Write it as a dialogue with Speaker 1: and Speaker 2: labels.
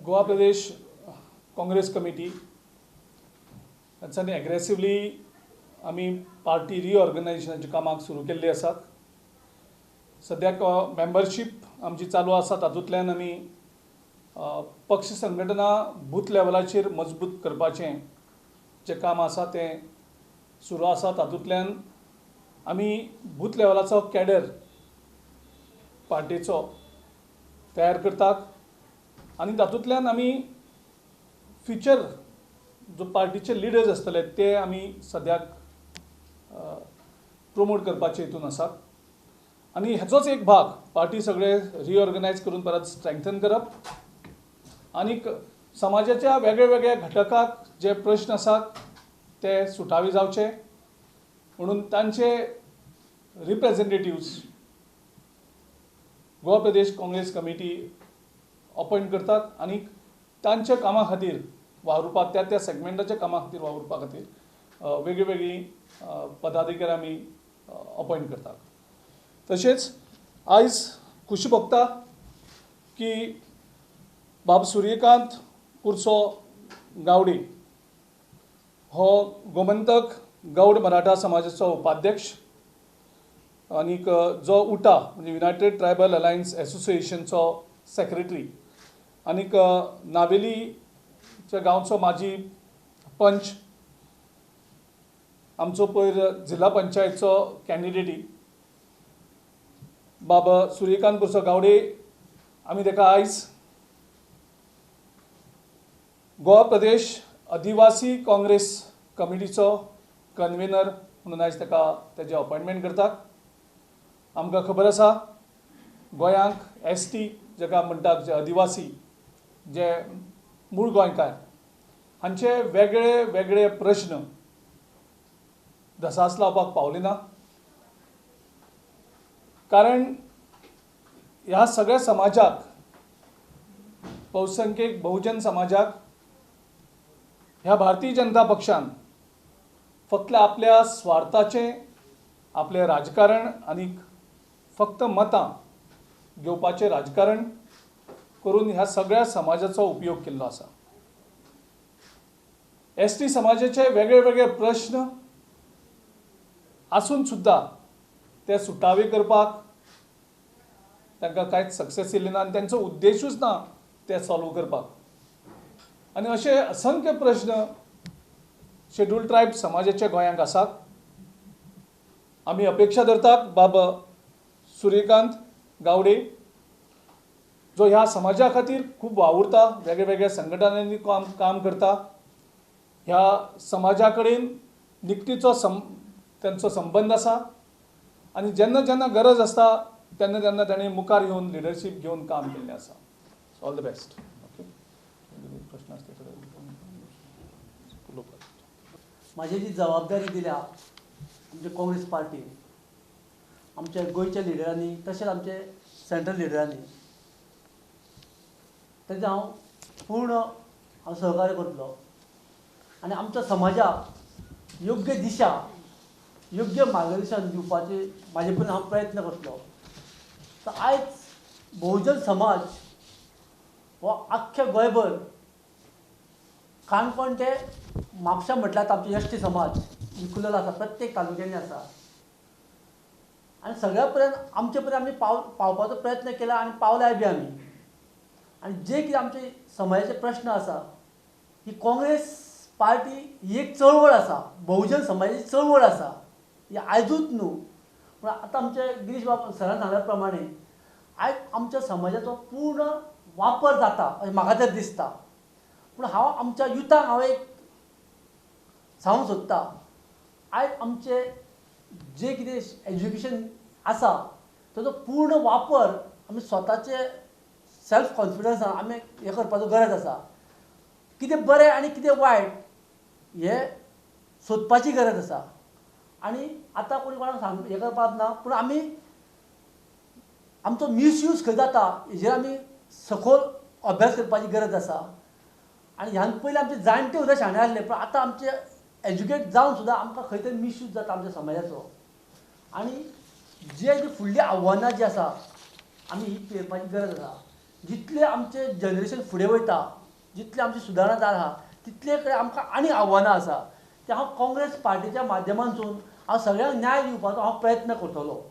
Speaker 1: गोवा प्रदेश Congress committee हांच्यानी aggressively आमी party रिऑर्गनायजेशनाची कामाक सुरू केल्ली आसात. सद्याक मेंबरशीप आमची चालू आसा. तातूंतल्यान आमी पक्ष संघटना बूथ लेवलाचेर मजबूत करपाचें जें काम आसा तें सुरू आसा. तातूंतल्यान आमी बूथ लेवलाचो कॅडर पार्टीचो तयार करतात आनी तातूंतल्यान आमी फ्युचर जो पार्टीचे लिडर्स आसतले ते आमी सद्याक प्रमोट करपाचे हितून आसात. आनी हेचोच एक भाग पार्टी सगळे रिऑर्गनायज करून परत स्ट्रेंथन करप आनी समाजाच्या वेगळ्या वेगळ्या घटकाक जे प्रश्न आसात ते सुटावे जावचे म्हणून तांचे रिप्रेझेंटेटिव्स गोवा प्रदेश काँग्रेस कमिटी अपॉइंट करतात आनी तांच्या कामा खातीर वावुरपाक त्या सेगमेंटाच्या कामा खातीर वावुरपा खातीर वेगळी वेगळी पदाधिकारी आमी अपॉइंट करतात. तशेंच आयज खुशी भोगता की बाब सूर्यकांत कुर्सो गावडे हो गोमंतक गौड मराठा समाजाचो उपाध्यक्ष आनीक जो उटा म्हणजे युनायटेड ट्रायबल अलायन्स एसोसिएशनचो सेक्रेटरी आनीक नावेलीच्या गांवचो माजी पंच आमचो पयर जिल्हा पंचायतचो कॅन्डिडेटी बाब सूर्यकांत कुर्सो गावडे आमी ताका आयज गोवा प्रदेश आदिवासी काँग्रेस कमिटीचो कन्व्हेनर म्हणून आयज ताका तेजें अपॉइंटमेंट करतात. आमकां खबर आसा गोंयांक एसटी जाका म्हणटात जे आदिवासी जे मूळ गोंयकार हांचे वेगळे वेगळे प्रश्न धसास लावपाक पावले ना. कारण ह्या सगळ्या समाजाक बहुसंख्यक बहुजन समाजाक ह्या भारतीय जनता पक्षान फक्त आपल्या स्वार्थाचें आपलें राजकारण आनीक फक्त मतां घेवपाचें राजकारण करून ह्या सगळ्या समाजाचो उपयोग केल्लो आसा. एसटी समाजाचे वेगळे वेगळे प्रश्न आसून सुद्दां ते सुटावे करपाक तांकां कांयच सक्सेस येयलें ना आनी तांचो उद्देशूच ना ते सॉल्व करपाक. आनी अशे असंख्य प्रश्न शेड्यूल्ड ट्रायब समाजाच्या गोंयांक आसात. आमी अपेक्षा धरतात बाब सूर्यकांत गावडे जो ह्या समाजा खातीर खूब वावुरता, वेगळ्या वेगळ्या संघटनांनी काम करता, ह्या समाजा कडेन निकतीचो त्यांचो संबंध आसा आनी जेन्ना जेन्ना गरज आसता तेन्ना तेन्ना ताणें मुखार येवन लिडरशीप घेवन काम केल्लें आसा. All the best. ओके, प्रश्न आसता
Speaker 2: माझी जी जबाबदारी दिल्या आमच्या काँग्रेस पार्टीन आमच्या गोंयच्या लिडरांनी तशेंच आमचे सेंट्रल लिडरांनी तेजें हांव पूर्ण सहकार्य करतलो आनी आमच्या समाजाक योग्य दिशा योग्य मार्गदर्शन दिवपाचे म्हाजे परीन हांव प्रयत्न करतलो. तर आयज बहुजन समाज हो आख्ख्या गोंयभर काणकोण ते म्हापशा म्हटल्यार आमचे एसटी समाज विखुलेलो आसा, प्रत्येक तालुक्यांनी आसा आनी सगळ्या पर्यंत आमचे पर्यंत आमी पावपाचो प्रयत्न केला आनी पावल्याय बी आमी. आनी जे कितें आमचे समाजाचे प्रश्न आसा ही काँग्रेस पार्टी ही एक चळवळ आसा, बहुजन समाजाची चळवळ आसा. ही आयजूच न्हू पूण आतां आमचे गिरीश बाब सरान सांगल्या प्रमाणे आयज आमच्या समाजाचो पूर्ण वापर जाता अशें म्हाका तर दिसता. पूण हांव आमच्या युथाक हांव एक सांगूंक सोदता आयज आमचे जे कितें एज्युकेशन आसा ताचो पूर्ण वापर आमी स्वताचे सेल्फ कॉन्फिडन्सान आमी हें करपाचो गरज आसा. कितें बरें आनी कितें वायट हें सोदपाची गरज आसा. आनी आतां कोणी कोणाक हें करपाक ना पूण आमी आमचो मिसयूज खंय जाता हेजेर आमी सखोल अभ्यास करपाची गरज आसा. आनी ह्यान पयलीं आमचे जाणटे सुद्दां शाणे आसले पूण आतां आमचे एज्युकेट जावन सुद्दां आमकां खंय तरी मिसयूज जाता आमच्या समाजाचो. आनी जे फुडलीं आव्हानां जीं आसा आमी ही पेरपाची गरज आसा. जितले आमचे जनरेशन फुडें वयता, जितले आमचे सुदारणा जाता आहा तितले कडेन आमकां आनी आव्हानां आसा. ते हांव काँग्रेस पार्टीच्या माध्यमांतसून हांव सगळ्यांक न्याय दिवपाचो हांव प्रयत्न करतलों.